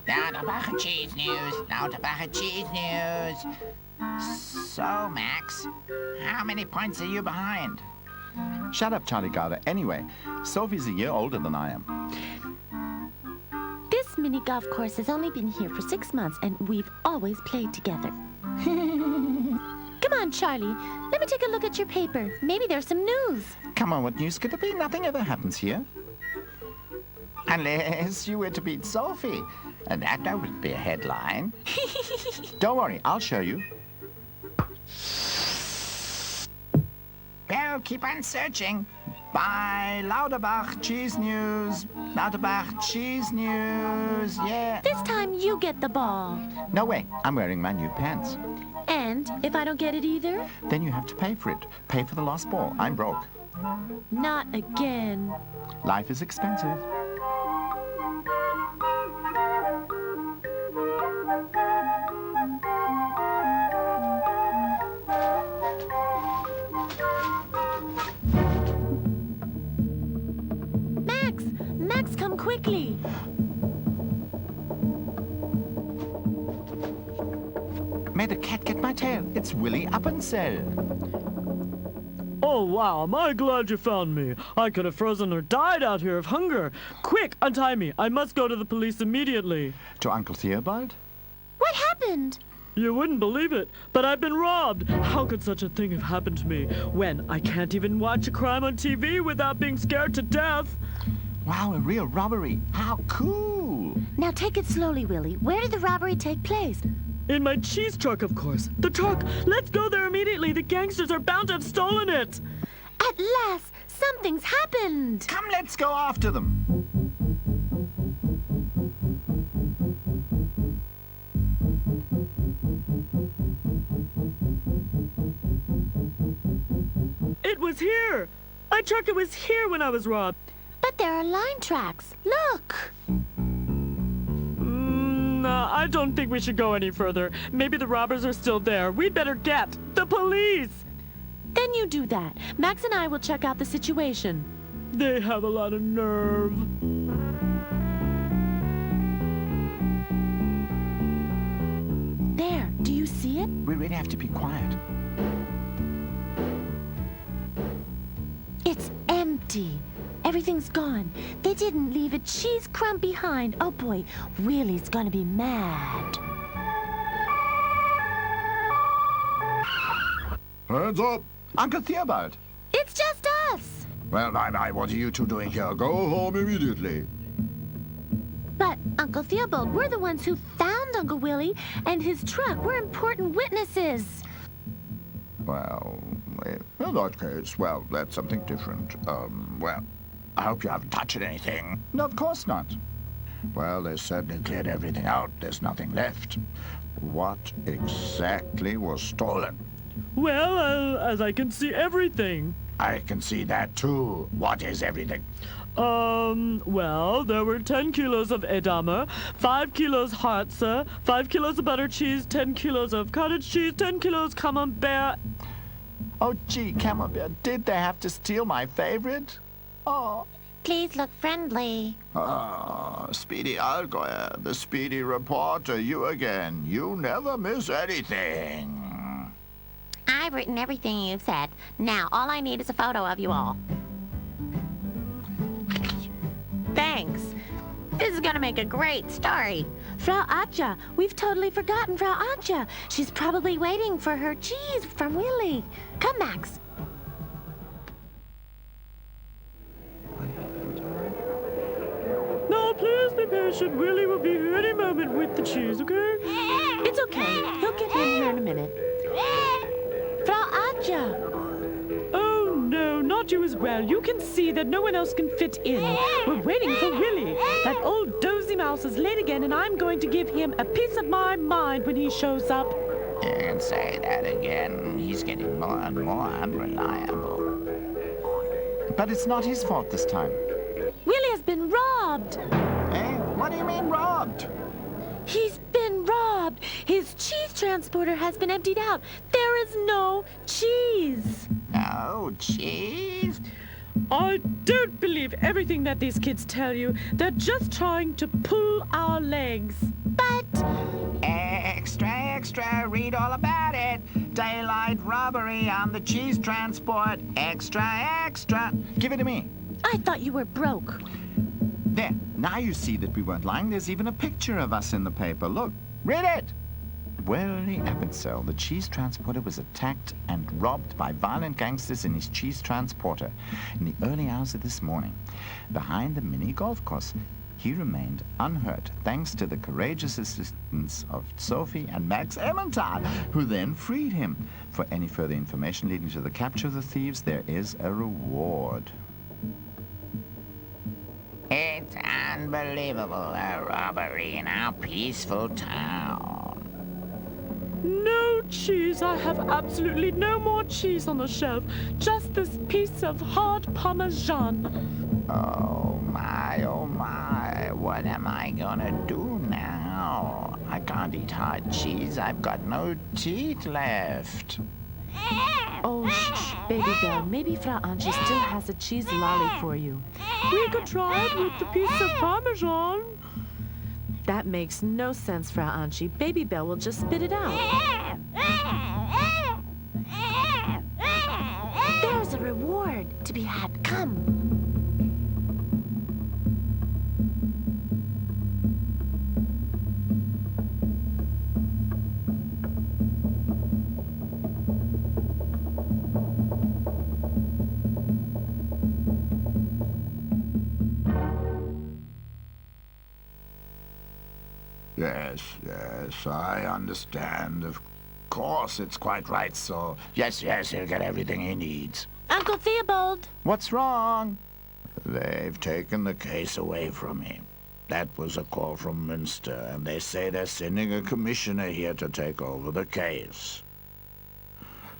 Lauterbach cheese news. Lauterbach cheese news. So, Max, how many points are you behind? Shut up, Charlie Gouda. Anyway, Sophie's a year older than I am. This mini golf course has only been here for 6 months, and we've always played together. Come on, Charlie. Let me take a look at your paper. Maybe there's some news. Come on, what news could there be? Nothing ever happens here. Unless you were to beat Sophie. And that would be a headline. Don't worry, I'll show you. Well, keep on searching. Bye, Lauterbach cheese news. Lauterbach cheese news, yeah. This time you get the ball. No way, I'm wearing my new pants. And if I don't get it either? Then you have to pay for it. Pay for the lost ball. I'm broke. Not again. Life is expensive. Max, come quickly. May the cat get my tail. It's Willie Appenzell. Oh, wow, am I glad you found me. I could have frozen or died out here of hunger. Quick, untie me. I must go to the police immediately. To Uncle Theobald? What happened? You wouldn't believe it, but I've been robbed. How could such a thing have happened to me when I can't even watch a crime on TV without being scared to death? Wow, a real robbery. How cool. Now take it slowly, Willie. Where did the robbery take place? In my cheese truck, of course. The truck! Let's go there immediately. The gangsters are bound to have stolen it. At last, something's happened. Come, let's go after them. It was here. My truck, it was here when I was robbed. But there are line tracks. Look. I don't think we should go any further. Maybe the robbers are still there. We'd better get the police. Then you do that. Max and I will check out the situation. They have a lot of nerve. There, do you see it? We really have to be quiet. It's empty. Everything's gone. They didn't leave a cheese crumb behind. Oh boy, Willie's gonna be mad. Hands up! Uncle Theobald. It's just us. Well, what are you two doing here? Go home immediately. But, Uncle Theobald, we're the ones who found Uncle Willie and his truck. We're important witnesses. Well, in that case, well, that's something different. Well, I hope you haven't touched anything. No, of course not. Well, they certainly cleared everything out. There's nothing left. What exactly was stolen? Well, as I can see everything. I can see that too. What is everything? Well, there were 10 kilos of edamame, 5 kilos harze, 5 kilos of butter cheese, 10 kilos of cottage cheese, 10 kilos camembert. Oh, gee, Camembert, did they have to steal my favorite? Oh. Please look friendly. Ah, Speedy Allgäuer, the speedy reporter, you again. You never miss anything. I've written everything you've said. Now, all I need is a photo of you all. Thanks. This is gonna make a great story. Frau Atja, we've totally forgotten Frau Atja. She's probably waiting for her cheese from Willie. Come, Max. No, please be patient. Willie will be here any moment with the cheese, okay? It's okay. He'll get in here in a minute. Frau Atja. Oh, no, not you as well. You can see that no one else can fit in. We're waiting for Willie. That old dozy mouse is late again, and I'm going to give him a piece of my mind when he shows up. You can say that again. He's getting more and more unreliable. But it's not his fault this time. Willie has been robbed. Eh? What do you mean robbed? He's been robbed. robbed. His cheese transporter has been emptied out. There is no cheese. No cheese? I don't believe everything that these kids tell you. They're just trying to pull our legs. But Extra, extra, read all about it. Daylight robbery on the cheese transport. Extra, extra. Give it to me. I thought you were broke. There. Now you see that we weren't lying. There's even a picture of us in the paper. Look. Read it. Willie Ebbetsell, the cheese transporter, was attacked and robbed by violent gangsters in his cheese transporter in the early hours of this morning. Behind the mini golf course, he remained unhurt thanks to the courageous assistance of Sophie and Max Emmentaler, who then freed him. For any further information leading to the capture of the thieves, there is a reward. It's unbelievable, a robbery in our peaceful town. No cheese. I have absolutely no more cheese on the shelf. Just this piece of hard Parmesan. Oh my, what am I gonna do now? I can't eat hard cheese, I've got no teeth left. Oh, shh, baby girl. Maybe Frau Angie still has a cheese lolly for you. We could try it with the piece of Parmesan. That makes no sense, Frau Angie. Baby Belle will just spit it out. There's a reward to be had. Come. Yes, I understand. Of course, it's quite right, so... Yes, he'll get everything he needs. Uncle Theobald. What's wrong? They've taken the case away from him. That was a call from Münster, and they say they're sending a commissioner here to take over the case.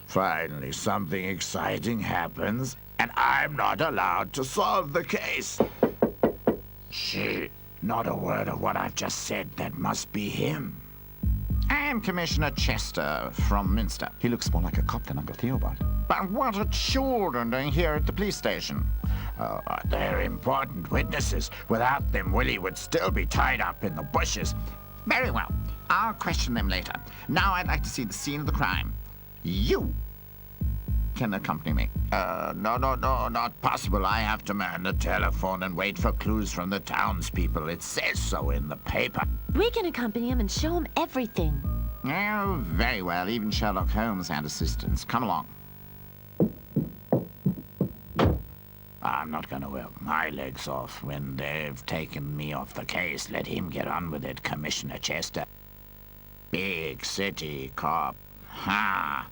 Finally, something exciting happens, and I'm not allowed to solve the case. Shh. Not a word of what I've just said. That must be him. I am Commissioner Chester from Minster. He looks more like a cop than Uncle Theobald. But what are children doing here at the police station? They're important witnesses. Without them, Willie would still be tied up in the bushes. Very well. I'll question them later. Now I'd like to see the scene of the crime. You can accompany me. No, not possible. I have to man the telephone and wait for clues from the townspeople. It says so in the paper. We can accompany him and show him everything. Oh, very well. Even Sherlock Holmes had assistants. Come along. I'm not gonna work my legs off. When they've taken me off the case, let him get on with it, Commissioner Chester. Big city cop. Ha!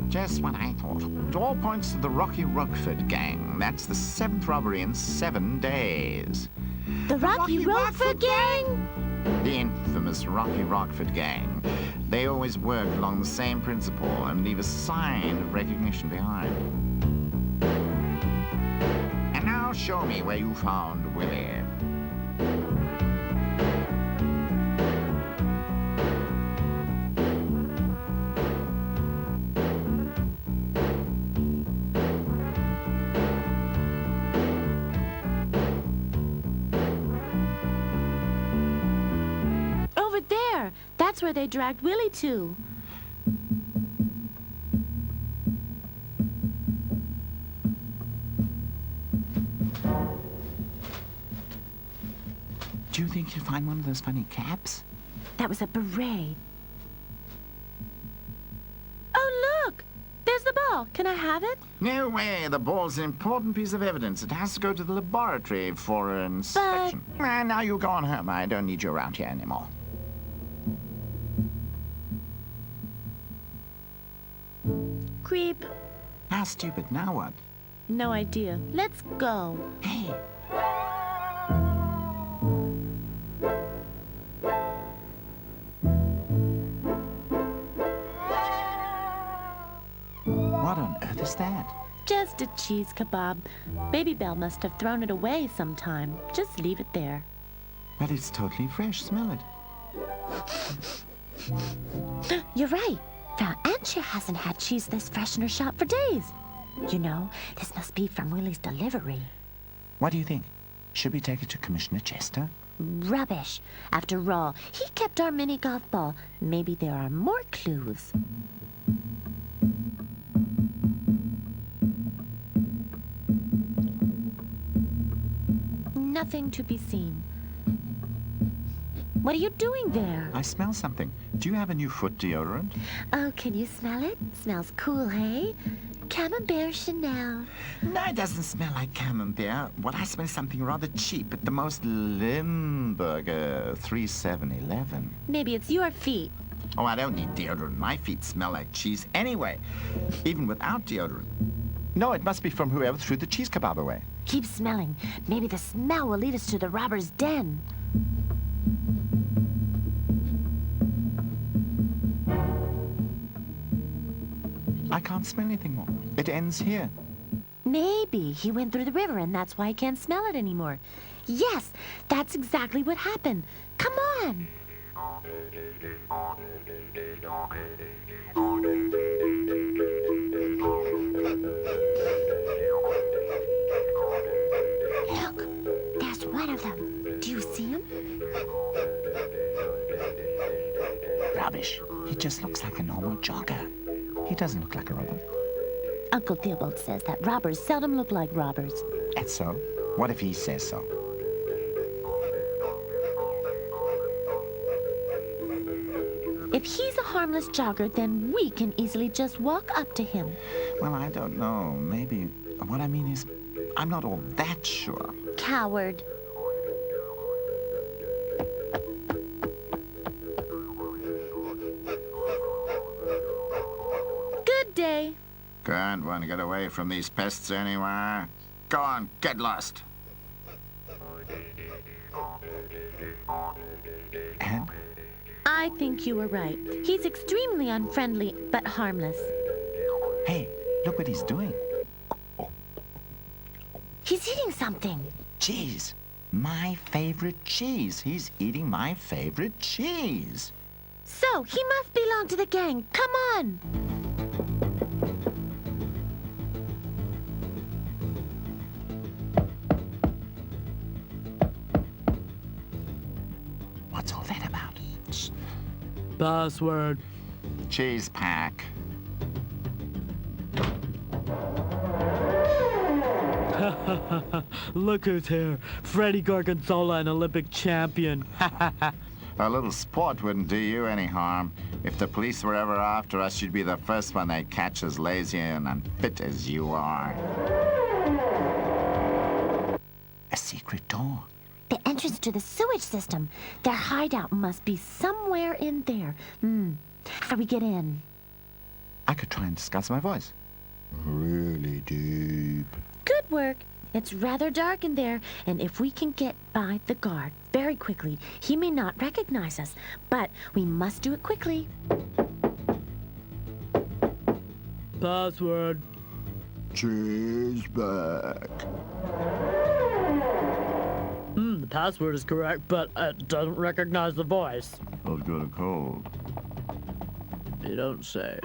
Just what I thought. It all points to the Rocky Rockford gang. That's the 7th robbery in 7 days. The Rocky Rockford gang? The infamous Rocky Rockford gang. They always work along the same principle and leave a sign of recognition behind. And now show me where you found Willie. Over there. That's where they dragged Willie to. Do you think you'll find one of those funny caps? That was a beret. Oh, look! There's the ball. Can I have it? No way. The ball's an important piece of evidence. It has to go to the laboratory for an inspection. Now you go on home. I don't need you around here anymore. Creep. How stupid. Now what? No idea. Let's go. Hey. is that? Just a cheese kebab. Baby Belle must have thrown it away sometime. Just leave it there. But it's totally fresh. Smell it. You're right. Frau Antje hasn't had cheese this fresh in her shop for days. You know, this must be from Willie's delivery. What do you think? Should we take it to Commissioner Chester? Rubbish. After all, he kept our mini golf ball. Maybe there are more clues. Nothing to be seen. What are you doing there? I smell something. Do you have a new foot deodorant? Oh, can you smell it? Smells cool, hey? Camembert Chanel. No, it doesn't smell like camembert. What I smell is something rather cheap at the most Limburger 3711. Maybe it's your feet. Oh, I don't need deodorant. My feet smell like cheese anyway, even without deodorant. No, it must be from whoever threw the cheese kebab away. Keep smelling. Maybe the smell will lead us to the robber's den. I can't smell anything more. It ends here. Maybe he went through the river and that's why he can't smell it anymore. Yes, that's exactly what happened. Come on. Look, there's one of them. Do you see him? Rubbish. He just looks like a normal jogger. He doesn't look like a robber. Uncle Theobald says that robbers seldom look like robbers. And so? What if he says so? If he's a harmless jogger, then we can easily just walk up to him. Well, I don't know. Maybe. What I mean is, I'm not all that sure. Coward. Good day. Can't want to get away from these pests anywhere. Go on, get lost. And? I think you were right. He's extremely unfriendly, but harmless. Hey, look what he's doing. He's eating something. Cheese. My favorite cheese. He's eating my favorite cheese. So, he must belong to the gang. Come on! What's all that about? Shh. Password. Cheese pack. Look who's here. Freddie Gorgonzola, an Olympic champion. A little sport wouldn't do you any harm. If the police were ever after us, you'd be the first one they'd catch as lazy and unfit as you are. A secret door. The entrance to the sewage system. Their hideout must be somewhere in there. How do we get in? I could try and disguise my voice. Really deep. Good work. It's rather dark in there, and if we can get by the guard very quickly, he may not recognize us. But we must do it quickly. Password. Cheese back. The password is correct, but it doesn't recognize the voice. I've got a cold. You don't say.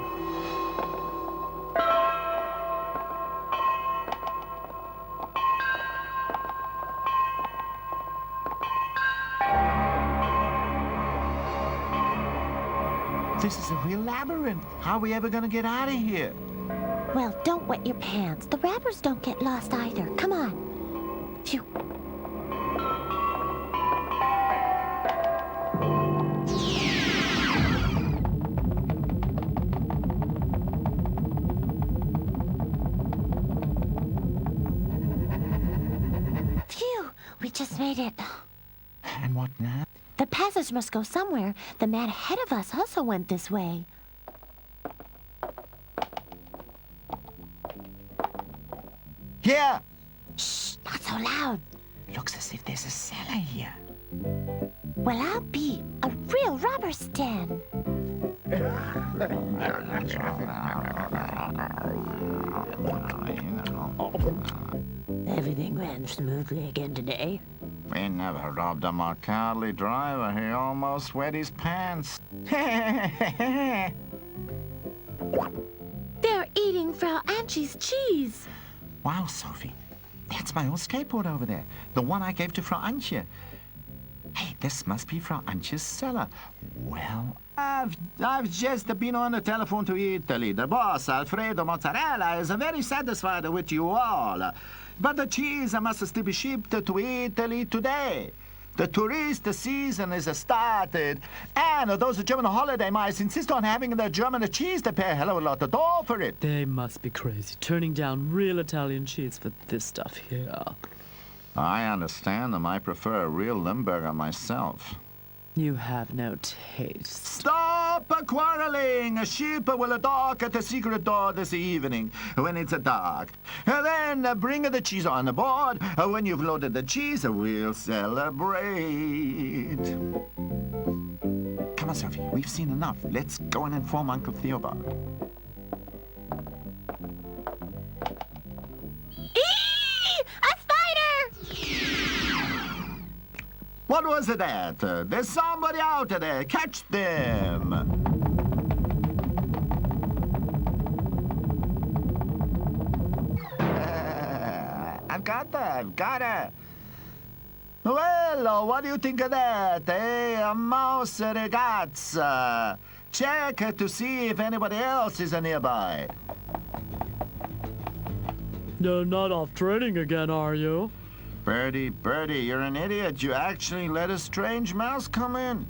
This is a real labyrinth. How are we ever going to get out of here? Well, don't wet your pants. The robbers don't get lost either. Come on. Phew. Phew. We just made it. And what now? The passage must go somewhere. The man ahead of us also went this way. Here! Shh, not so loud. Looks as if there's a cellar here. Well, I'll be a real robber Stan. Everything ran smoothly again today. We never robbed a more cowardly driver. He almost wet his pants. They're eating Frau Antje's cheese. Wow, Sophie. That's my old skateboard over there. The one I gave to Frau Antje. Hey, this must be Frau Antje's cellar. Well, I've just been on the telephone to Italy. The boss, Alfredo Mozzarella, is very satisfied with you all. But the cheese must still be shipped to Italy today. The tourist season is started, and those German holiday mice insist on having the German cheese to pay a hell of a lot of dough for it. They must be crazy, turning down real Italian cheese for this stuff here. I understand them. I prefer a real Limburger myself. You have no taste. Stop quarreling! A ship will dock at the secret door this evening when it's dark. And then bring the cheese on board. When you've loaded the cheese, we'll celebrate. Come on, Sophie. We've seen enough. Let's go and inform Uncle Theobald. What was that? There's somebody out there. Catch them. I've got her. Well, what do you think of that, eh? A mouse ragazza. Check to see if anybody else is nearby. You're not off training again, are you? Birdie, you're an idiot. You actually let a strange mouse come in.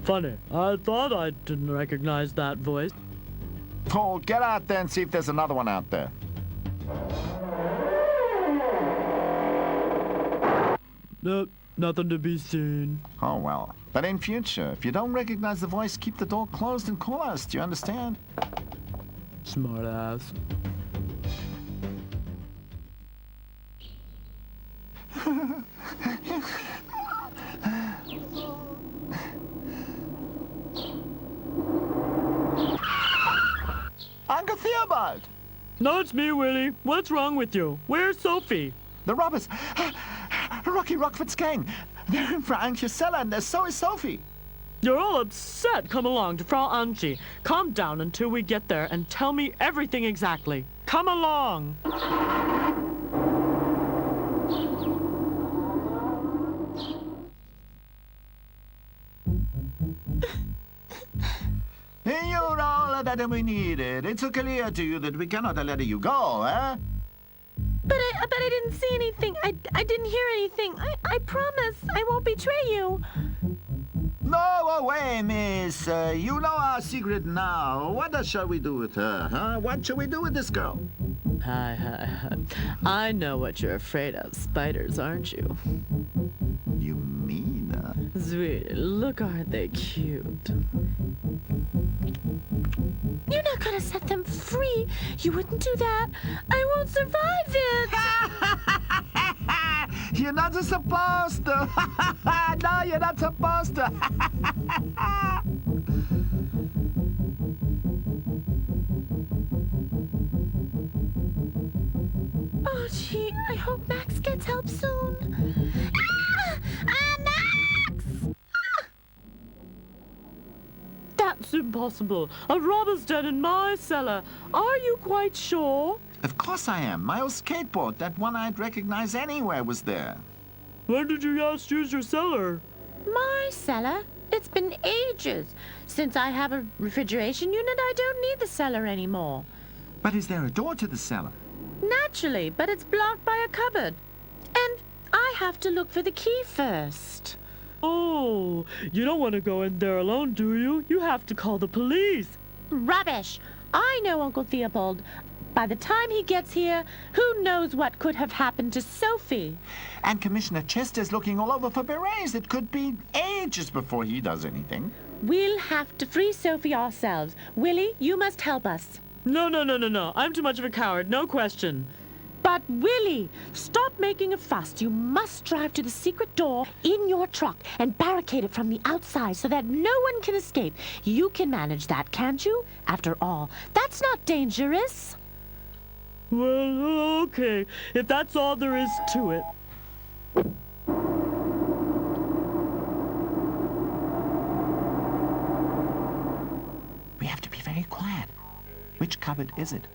Funny, I thought I didn't recognize that voice. Oh, get out there and see if there's another one out there. Nope, nothing to be seen. Oh, well. But in future, if you don't recognize the voice, keep the door closed and call us. Do you understand? Smart ass. Uncle Theobald! No, it's me, Willie. What's wrong with you? Where's Sophie? The robbers! Rocky Rockford's gang! They're in Frau Antje's cellar, and so is Sophie. You're all upset. Come along to Frau Antje. Calm down until we get there and tell me everything exactly. Come along. You're all that we needed. It's clear to you that we cannot let you go, eh? But I didn't see anything. I didn't hear anything. I promise I won't betray you. No way, miss. You know our secret now. What shall we do with her, huh? What shall we do with this girl? Hi. I know what you're afraid of. Spiders, aren't you? You mean? Sweetie, look, aren't they cute? You're not gonna set them free. You wouldn't do that. I won't survive it. You're not supposed to. No, you're not supposed to. Oh, gee, I hope Max gets help soon. Max! That's impossible. A robber's den in my cellar. Are you quite sure? Of course I am. My old skateboard, that one I'd recognize anywhere, was there. When did you last use your cellar? My cellar? It's been ages. Since I have a refrigeration unit, I don't need the cellar anymore. But is there a door to the cellar? Naturally, but it's blocked by a cupboard. And I have to look for the key first. Oh, you don't want to go in there alone, do you? You have to call the police. Rubbish! I know Uncle Theobald. By the time he gets here, who knows what could have happened to Sophie? And Commissioner Chester's looking all over for berets. It could be ages before he does anything. We'll have to free Sophie ourselves. Willie, you must help us. No. I'm too much of a coward. No question. But, Willie, stop making a fuss. You must drive to the secret door in your truck and barricade it from the outside so that no one can escape. You can manage that, can't you? After all, that's not dangerous. Well, okay, if that's all there is to it. We have to be very quiet. Which cupboard is it?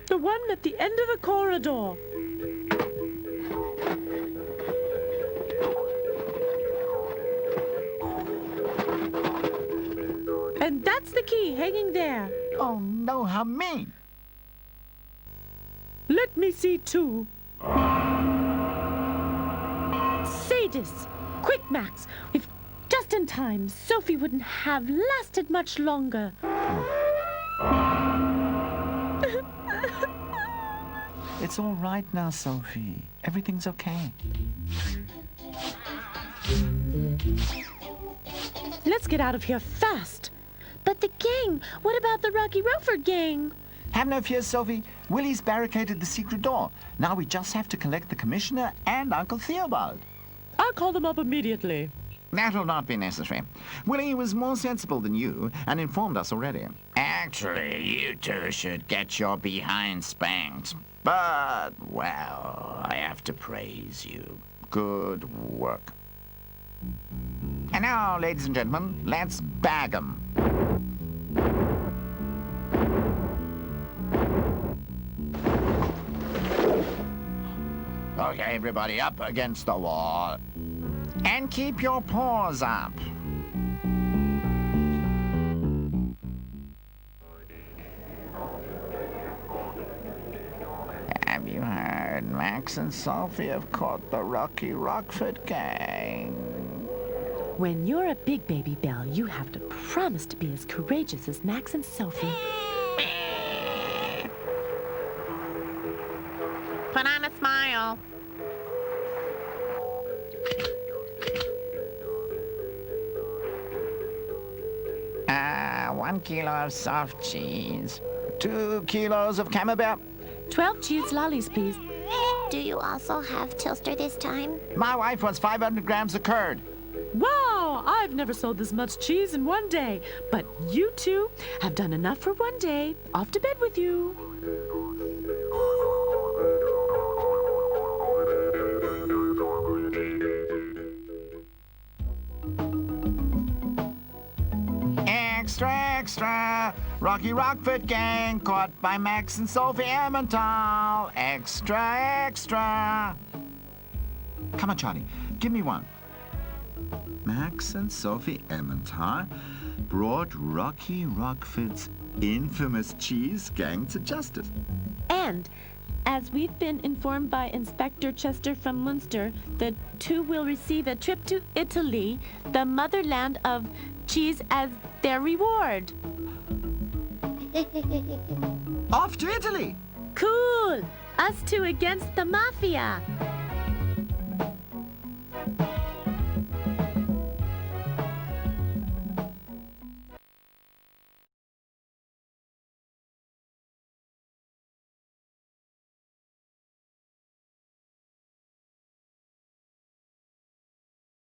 The one at the end of the corridor. And that's the key hanging there. Oh, no, how mean. Let me see, too. Sadis! Quick, Max! We've just in time. Sophie wouldn't have lasted much longer. It's all right now, Sophie. Everything's okay. Let's get out of here fast. But the gang, what about the Rocky Rofer gang? Have no fear, Sophie. Willie's barricaded the secret door. Now we just have to collect the commissioner and Uncle Theobald. I'll call them up immediately. That'll not be necessary. Willie was more sensible than you and informed us already. Actually, you two should get your behind spanked. But, well, I have to praise you. Good work. And now, ladies and gentlemen, let's bag 'em. Okay, everybody up against the wall. And keep your paws up. Have you heard? Max and Sophie have caught the Rocky Rockford gang. When you're a big baby Belle, you have to promise to be as courageous as Max and Sophie. Put on a smile. 1 kilo of soft cheese. 2 kilos of camembert. 12 cheese lollies, please. Do you also have Tilster this time? My wife wants 500 grams of curd. Wow! I've never sold this much cheese in one day. But you two have done enough for one day. Off to bed with you. Extra, extra! Rocky Rockford gang caught by Max and Sophie Emmental. Extra, extra! Come on, Charlie. Give me one. Max and Sophie Emmental brought Rocky Rockford's infamous cheese gang to justice. And, as we've been informed by Inspector Chester from Munster, the two will receive a trip to Italy, the motherland of cheese, as their reward. Off to Italy! Cool! Us two against the mafia.